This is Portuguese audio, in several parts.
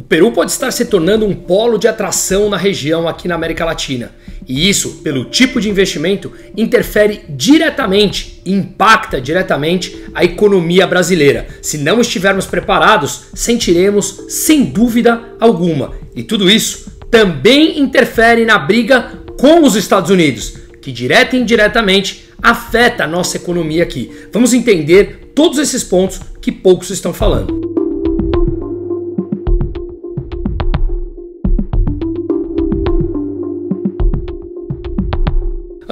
O Peru pode estar se tornando um polo de atração na região aqui na América Latina. E isso, pelo tipo de investimento, interfere diretamente e impacta diretamente a economia brasileira. Se não estivermos preparados, sentiremos sem dúvida alguma. E tudo isso também interfere na briga com os Estados Unidos, que direta e indiretamente afeta a nossa economia aqui. Vamos entender todos esses pontos que poucos estão falando.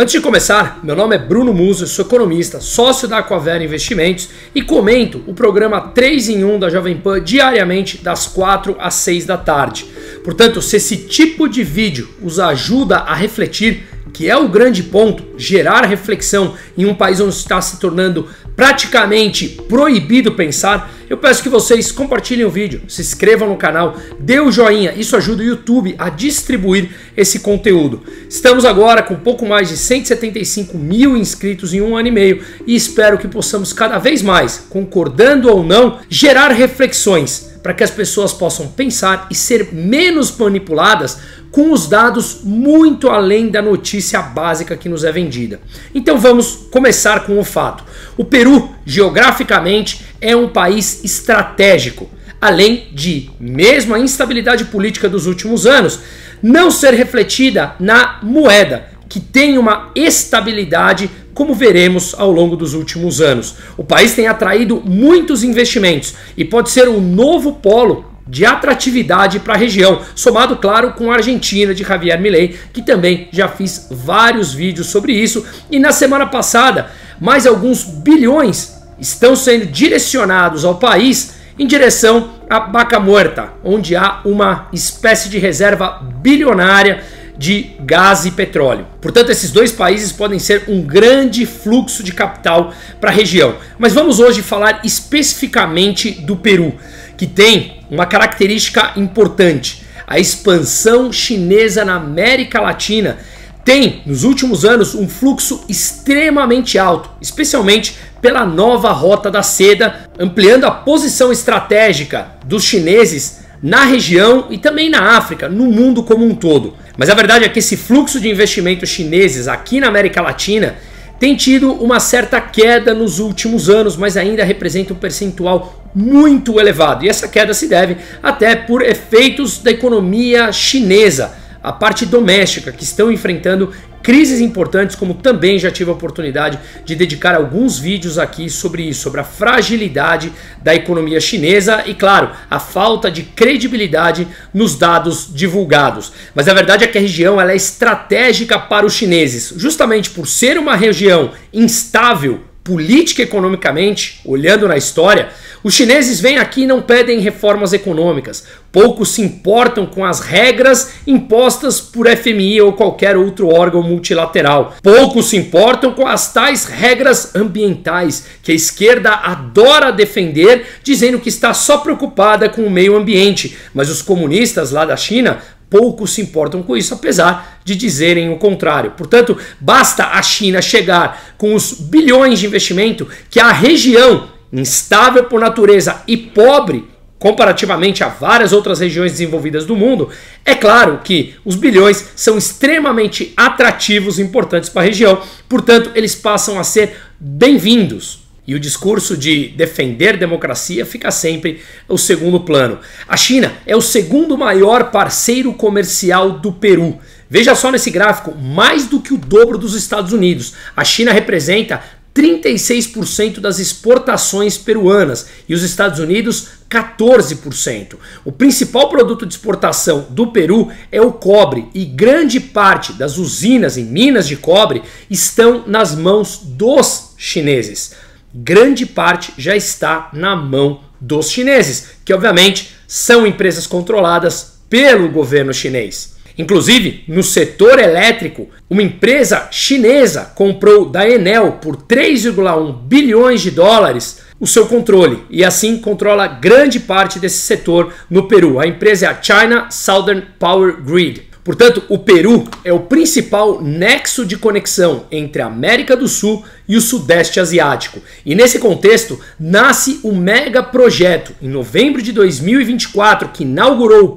Antes de começar, meu nome é Bruno Musso, sou economista, sócio da Aquavera Investimentos e comento o programa 3 em 1 da Jovem Pan diariamente das 4 às 6 da tarde. Portanto, se esse tipo de vídeo os ajuda a refletir, que é o grande ponto, gerar reflexão em um país onde está se tornando praticamente proibido pensar, eu peço que vocês compartilhem o vídeo, se inscrevam no canal, dê o joinha, isso ajuda o YouTube a distribuir esse conteúdo. Estamos agora com pouco mais de 175 mil inscritos em um ano e meio e espero que possamos cada vez mais, concordando ou não, gerar reflexões para que as pessoas possam pensar e ser menos manipuladas com os dados muito além da notícia básica que nos é vendida. Então vamos começar com o fato. O Peru, geograficamente, é um país estratégico, além de, mesmo a instabilidade política dos últimos anos, não ser refletida na moeda, que tem uma estabilidade, como veremos ao longo dos últimos anos. O país tem atraído muitos investimentos e pode ser um novo polo de atratividade para a região, somado, claro, com a Argentina de Javier Milei, que também já fiz vários vídeos sobre isso. E na semana passada, mais alguns bilhões estão sendo direcionados ao país em direção a Vaca Muerta, onde há uma espécie de reserva bilionária de gás e petróleo. Portanto, esses dois países podem ser um grande fluxo de capital para a região. Mas vamos hoje falar especificamente do Peru, que tem uma característica importante. A expansão chinesa na América Latina tem, nos últimos anos, um fluxo extremamente alto, especialmente pela nova Rota da Seda, ampliando a posição estratégica dos chineses na região e também na África, no mundo como um todo. Mas a verdade é que esse fluxo de investimentos chineses aqui na América Latina tem tido uma certa queda nos últimos anos, mas ainda representa um percentual muito elevado. E essa queda se deve até por efeitos da economia chinesa, a parte doméstica, que estão enfrentando crises importantes, como também já tive a oportunidade de dedicar alguns vídeos aqui sobre isso, sobre a fragilidade da economia chinesa e, claro, a falta de credibilidade nos dados divulgados. Mas a verdade é que a região ela é estratégica para os chineses, justamente por ser uma região instável política e economicamente, olhando na história. Os chineses vêm aqui e não pedem reformas econômicas, poucos se importam com as regras impostas por FMI ou qualquer outro órgão multilateral, poucos se importam com as tais regras ambientais que a esquerda adora defender, dizendo que está só preocupada com o meio ambiente, mas os comunistas lá da China poucos se importam com isso, apesar de dizerem o contrário. Portanto, basta a China chegar com os bilhões de investimento que a região, instável por natureza e pobre comparativamente a várias outras regiões desenvolvidas do mundo, é claro que os bilhões são extremamente atrativos e importantes para a região, portanto, eles passam a ser bem-vindos. E o discurso de defender democracia fica sempre o segundo plano. A China é o segundo maior parceiro comercial do Peru. Veja só nesse gráfico, mais do que o dobro dos Estados Unidos. A China representa 36% das exportações peruanas e os Estados Unidos 14%. O principal produto de exportação do Peru é o cobre e grande parte das usinas e minas de cobre estão nas mãos dos chineses. Grande parte já está na mão dos chineses, que obviamente são empresas controladas pelo governo chinês. Inclusive, no setor elétrico, uma empresa chinesa comprou da Enel por 3,1 bilhões de dólares o seu controle e assim controla grande parte desse setor no Peru. A empresa é a China Southern Power Grid. Portanto, o Peru é o principal nexo de conexão entre a América do Sul e o Sudeste Asiático. E nesse contexto, nasce o mega projeto, em novembro de 2024, que inaugurou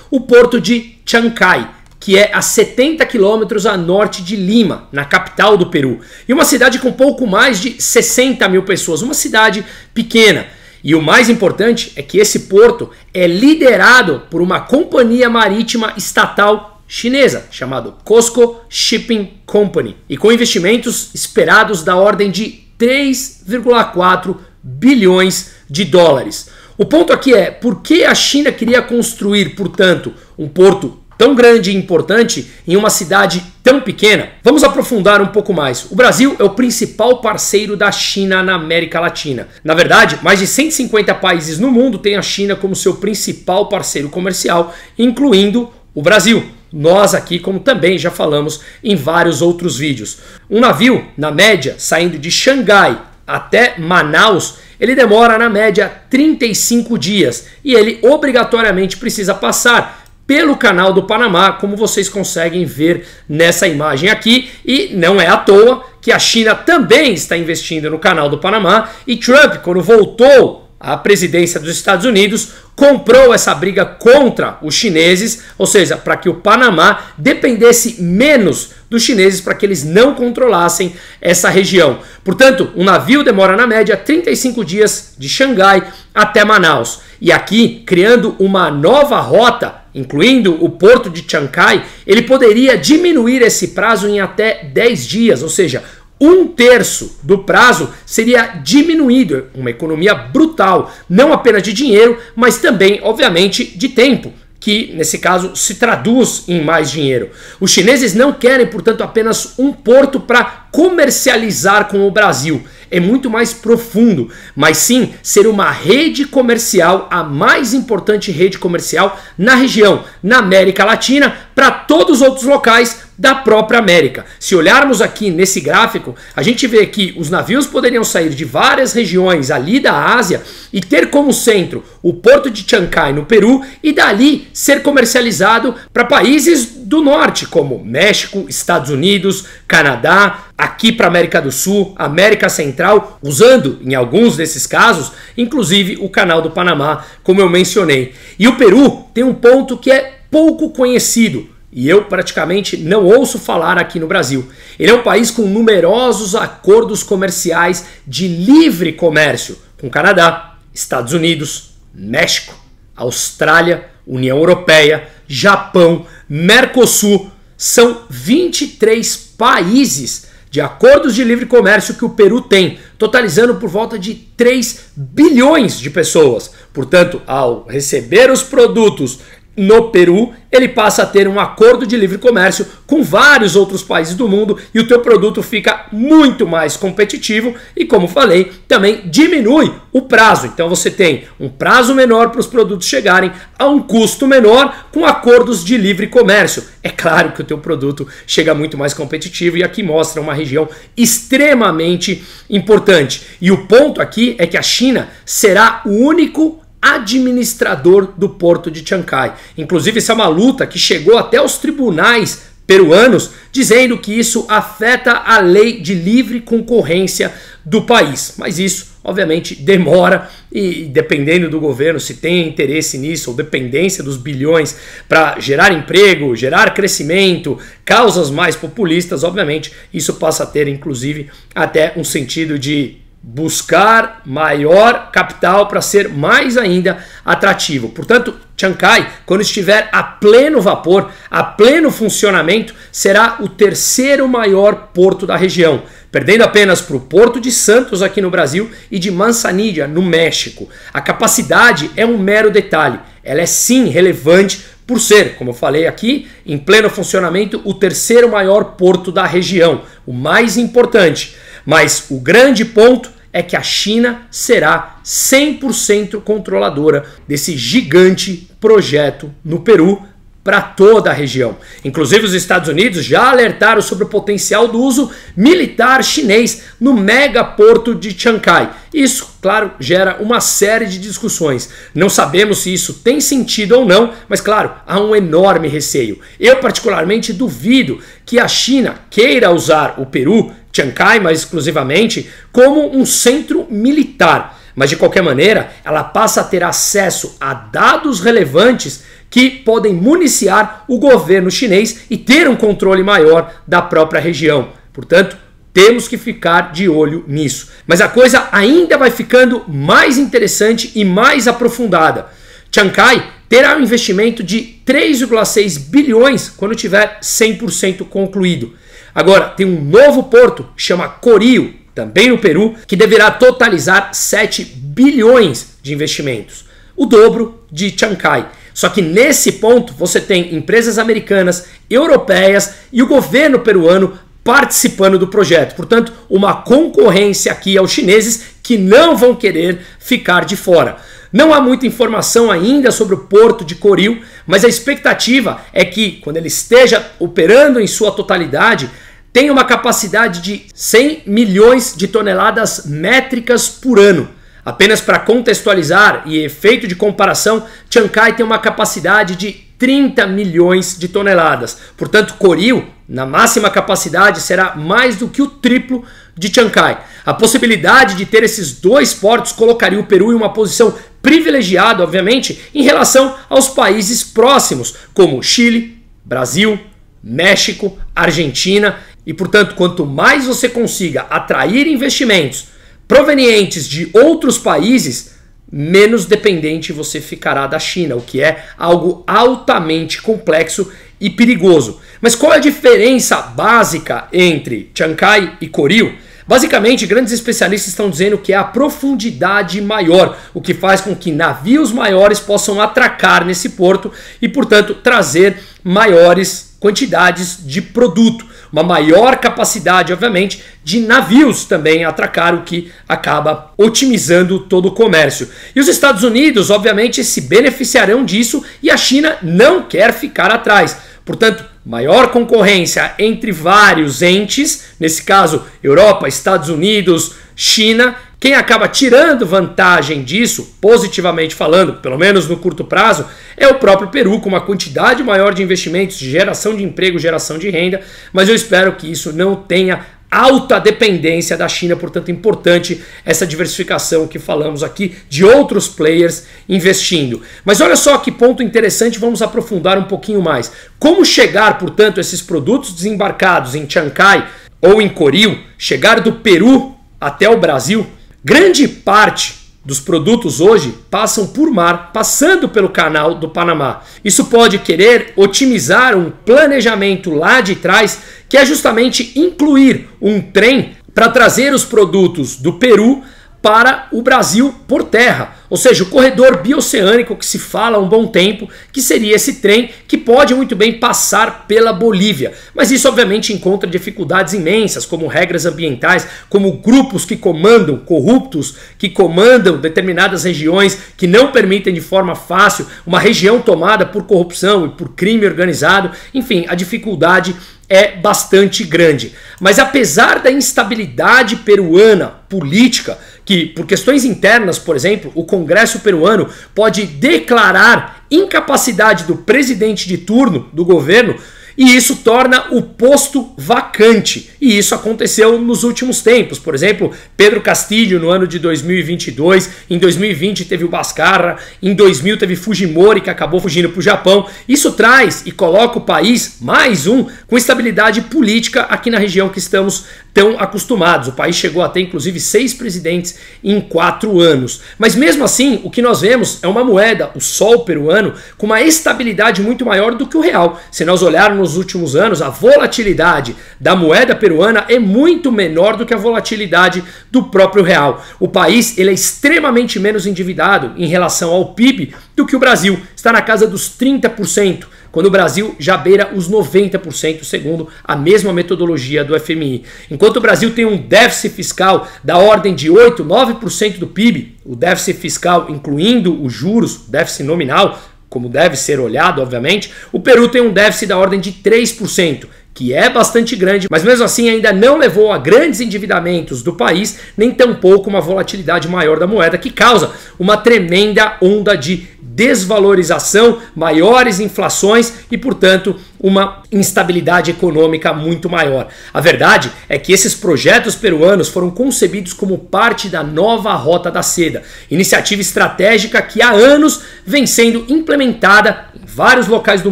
o porto de Chancay, que é a 70 quilômetros a norte de Lima, na capital do Peru. E uma cidade com pouco mais de 60 mil pessoas, uma cidade pequena. E o mais importante é que esse porto é liderado por uma companhia marítima estatal chinesa, chamada COSCO Shipping Company, e com investimentos esperados da ordem de 3,4 bilhões de dólares. O ponto aqui é, por que a China queria construir, portanto, um porto tão grande e importante em uma cidade tão pequena? Vamos aprofundar um pouco mais. O Brasil é o principal parceiro da China na América Latina. Na verdade, mais de 150 países no mundo têm a China como seu principal parceiro comercial, incluindo o Brasil. Nós aqui, como também já falamos em vários outros vídeos. Um navio, na média, saindo de Xangai até Manaus, ele demora na média 35 dias e ele obrigatoriamente precisa passar pelo Canal do Panamá, como vocês conseguem ver nessa imagem aqui, e não é à toa que a China também está investindo no Canal do Panamá, e Trump, quando voltou à presidência dos Estados Unidos, comprou essa briga contra os chineses, ou seja, para que o Panamá dependesse menos dos chineses, para que eles não controlassem essa região. Portanto, um navio demora na média 35 dias de Xangai até Manaus. E aqui, criando uma nova rota, incluindo o porto de Chancay, ele poderia diminuir esse prazo em até 10 dias, ou seja, 1/3 do prazo seria diminuído, uma economia brutal, não apenas de dinheiro, mas também, obviamente, de tempo, que nesse caso se traduz em mais dinheiro. Os chineses não querem, portanto, apenas um porto para comercializar com o Brasil. É muito mais profundo, mas sim ser uma rede comercial, a mais importante rede comercial na região, na América Latina, para todos os outros locais da própria América. Se olharmos aqui nesse gráfico, a gente vê que os navios poderiam sair de várias regiões ali da Ásia e ter como centro o porto de Chancay, no Peru, e dali ser comercializado para países do norte, como México, Estados Unidos, Canadá, aqui para a América do Sul, América Central, usando, em alguns desses casos, inclusive o Canal do Panamá, como eu mencionei. E o Peru tem um ponto que é pouco conhecido, e eu praticamente não ouço falar aqui no Brasil. Ele é um país com numerosos acordos comerciais de livre comércio com Canadá, Estados Unidos, México, Austrália, União Europeia, Japão, Mercosul. São 23 países de acordos de livre comércio que o Peru tem, totalizando por volta de 3 bilhões de pessoas. Portanto, ao receber os produtos no Peru, ele passa a ter um acordo de livre comércio com vários outros países do mundo e o teu produto fica muito mais competitivo e, como falei, também diminui o prazo. Então você tem um prazo menor para os produtos chegarem a um custo menor com acordos de livre comércio. É claro que o teu produto chega muito mais competitivo e aqui mostra uma região extremamente importante. E o ponto aqui é que a China será o único administrador do porto de Chancay. Inclusive, essa é uma luta que chegou até os tribunais peruanos, dizendo que isso afeta a lei de livre concorrência do país. Mas isso, obviamente, demora e, dependendo do governo, se tem interesse nisso, ou dependência dos bilhões para gerar emprego, gerar crescimento, causas mais populistas, obviamente, isso passa a ter, inclusive, até um sentido de buscar maior capital para ser mais ainda atrativo. Portanto, Chancay, quando estiver a pleno vapor, a pleno funcionamento, será o terceiro maior porto da região, perdendo apenas para o Porto de Santos aqui no Brasil e de Manzanillo no México. A capacidade é um mero detalhe, ela é sim relevante por ser, como eu falei aqui, em pleno funcionamento, o terceiro maior porto da região, o mais importante. Mas o grande ponto é que a China será 100% controladora desse gigante projeto no Peru, para toda a região. Inclusive, os Estados Unidos já alertaram sobre o potencial do uso militar chinês no megaporto de Chancai. Isso, claro, gera uma série de discussões. Não sabemos se isso tem sentido ou não, mas claro, há um enorme receio. Eu particularmente duvido que a China queira usar o Peru, Chancai mais exclusivamente, como um centro militar. Mas de qualquer maneira, ela passa a ter acesso a dados relevantes que podem municiar o governo chinês e ter um controle maior da própria região. Portanto, temos que ficar de olho nisso. Mas a coisa ainda vai ficando mais interessante e mais aprofundada. Chancai terá um investimento de 3,6 bilhões quando tiver 100% concluído. Agora, tem um novo porto, chama Corio, também no Peru, que deverá totalizar 7 bilhões de investimentos, o dobro de Chancai. Só que nesse ponto você tem empresas americanas, europeias e o governo peruano participando do projeto. Portanto, uma concorrência aqui aos chineses que não vão querer ficar de fora. Não há muita informação ainda sobre o porto de Corio, mas a expectativa é que, quando ele esteja operando em sua totalidade, tem uma capacidade de 100 milhões de toneladas métricas por ano. Apenas para contextualizar e efeito de comparação, Chancai tem uma capacidade de 30 milhões de toneladas. Portanto, Corio, na máxima capacidade, será mais do que o triplo de Chancai. A possibilidade de ter esses dois portos colocaria o Peru em uma posição privilegiada, obviamente, em relação aos países próximos, como Chile, Brasil, México, Argentina. E, portanto, quanto mais você consiga atrair investimentos provenientes de outros países, menos dependente você ficará da China, o que é algo altamente complexo e perigoso. Mas qual é a diferença básica entre Chancai e Corio? Basicamente, grandes especialistas estão dizendo que é a profundidade maior, o que faz com que navios maiores possam atracar nesse porto e, portanto, trazer maiores quantidades de produto. Uma maior capacidade, obviamente, de navios também atracar, o que acaba otimizando todo o comércio. E os Estados Unidos, obviamente, se beneficiarão disso e a China não quer ficar atrás. Portanto, maior concorrência entre vários entes, nesse caso, Europa, Estados Unidos, China. Quem acaba tirando vantagem disso, positivamente falando, pelo menos no curto prazo, é o próprio Peru, com uma quantidade maior de investimentos, de geração de emprego, geração de renda, mas eu espero que isso não tenha alta dependência da China, portanto é importante essa diversificação que falamos aqui de outros players investindo. Mas olha só que ponto interessante, vamos aprofundar um pouquinho mais. Como chegar, portanto, esses produtos desembarcados em Chancai ou em Corio, chegar do Peru até o Brasil? Grande parte dos produtos hoje passam por mar, passando pelo canal do Panamá. Isso pode querer otimizar um planejamento lá de trás, que é justamente incluir um trem para trazer os produtos do Peru para o Brasil por terra. Ou seja, o corredor bioceânico que se fala há um bom tempo, que seria esse trem que pode muito bem passar pela Bolívia. Mas isso obviamente encontra dificuldades imensas, como regras ambientais, como grupos que comandam, corruptos, que comandam determinadas regiões, que não permitem de forma fácil uma região tomada por corrupção e por crime organizado. Enfim, a dificuldade é bastante grande. Mas apesar da instabilidade peruana política, que por questões internas, por exemplo, o Congresso peruano pode declarar incapacidade do presidente de turno do governo, e isso torna o posto vacante. E isso aconteceu nos últimos tempos. Por exemplo, Pedro Castillo no ano de 2022, em 2020 teve o Bhaskara, em 2000 teve Fujimori, que acabou fugindo para o Japão. Isso traz e coloca o país, mais um, com estabilidade política aqui na região que estamos tão acostumados. O país chegou a ter inclusive 6 presidentes em 4 anos. Mas mesmo assim, o que nós vemos é uma moeda, o sol peruano, com uma estabilidade muito maior do que o real. Se nós olharmos nos últimos anos, a volatilidade da moeda peruana é muito menor do que a volatilidade do próprio real. O país ele é extremamente menos endividado em relação ao PIB do que o Brasil. Está na casa dos 30%. Quando o Brasil já beira os 90%, segundo a mesma metodologia do FMI. Enquanto o Brasil tem um déficit fiscal da ordem de 8, 9% do PIB, o déficit fiscal incluindo os juros, déficit nominal, como deve ser olhado, obviamente, o Peru tem um déficit da ordem de 3%, que é bastante grande, mas mesmo assim ainda não levou a grandes endividamentos do país, nem tampouco uma volatilidade maior da moeda, que causa uma tremenda onda de desvalorização, maiores inflações e, portanto, uma instabilidade econômica muito maior. A verdade é que esses projetos peruanos foram concebidos como parte da nova Rota da Seda, iniciativa estratégica que há anos vem sendo implementada em vários locais do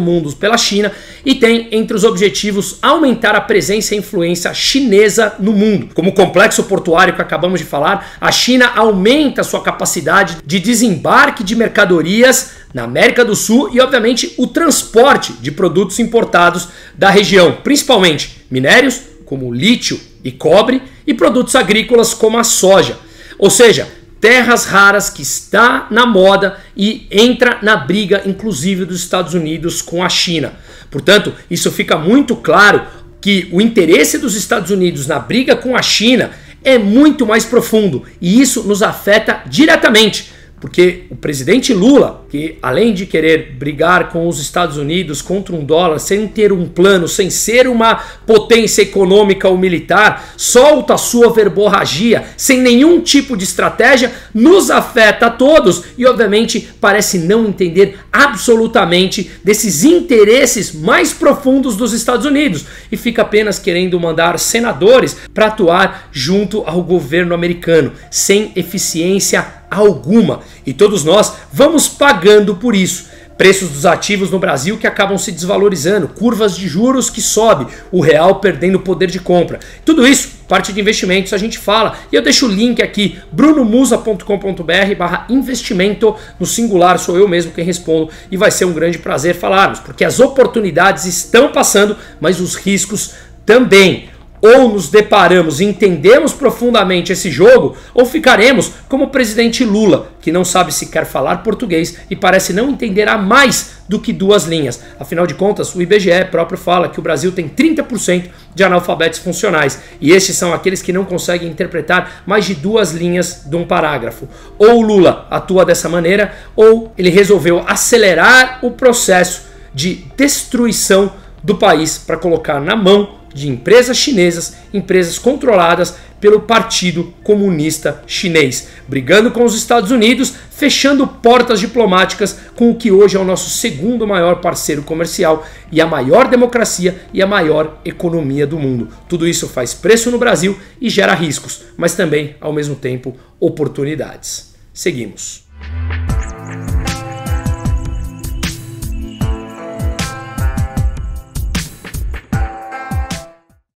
mundo pela China e tem entre os objetivos aumentar a presença e influência chinesa no mundo. Como o complexo portuário que acabamos de falar, a China aumenta sua capacidade de desembarque de mercadorias na América do Sul e, obviamente, o transporte de produtos importados da região, principalmente minérios como lítio e cobre e produtos agrícolas como a soja. Ou seja, terras raras que está na moda e entra na briga, inclusive, dos Estados Unidos com a China. Portanto, isso fica muito claro que o interesse dos Estados Unidos na briga com a China é muito mais profundo e isso nos afeta diretamente. Porque o presidente Lula, que além de querer brigar com os Estados Unidos contra um dólar, sem ter um plano, sem ser uma potência econômica ou militar, solta a sua verborragia, sem nenhum tipo de estratégia, nos afeta a todos e obviamente parece não entender absolutamente desses interesses mais profundos dos Estados Unidos e fica apenas querendo mandar senadores para atuar junto ao governo americano, sem eficiência alguma. E todos nós vamos pagando por isso. Preços dos ativos no Brasil que acabam se desvalorizando, curvas de juros que sobem, o real perdendo poder de compra. Tudo isso, parte de investimentos, a gente fala. E eu deixo o link aqui, brunomusa.com.br/investimento, no singular, sou eu mesmo quem respondo e vai ser um grande prazer falarmos, porque as oportunidades estão passando, mas os riscos também. Ou nos deparamos e entendemos profundamente esse jogo, ou ficaremos como o presidente Lula, que não sabe sequer falar português e parece não entender a mais do que duas linhas. Afinal de contas, o IBGE próprio fala que o Brasil tem 30% de analfabetos funcionais, e estes são aqueles que não conseguem interpretar mais de duas linhas de um parágrafo. Ou o Lula atua dessa maneira, ou ele resolveu acelerar o processo de destruição do país para colocar na mão de empresas chinesas, empresas controladas pelo Partido Comunista Chinês, brigando com os Estados Unidos, fechando portas diplomáticas com o que hoje é o nosso segundo maior parceiro comercial e a maior democracia e a maior economia do mundo. Tudo isso faz preço no Brasil e gera riscos, mas também, ao mesmo tempo, oportunidades. Seguimos.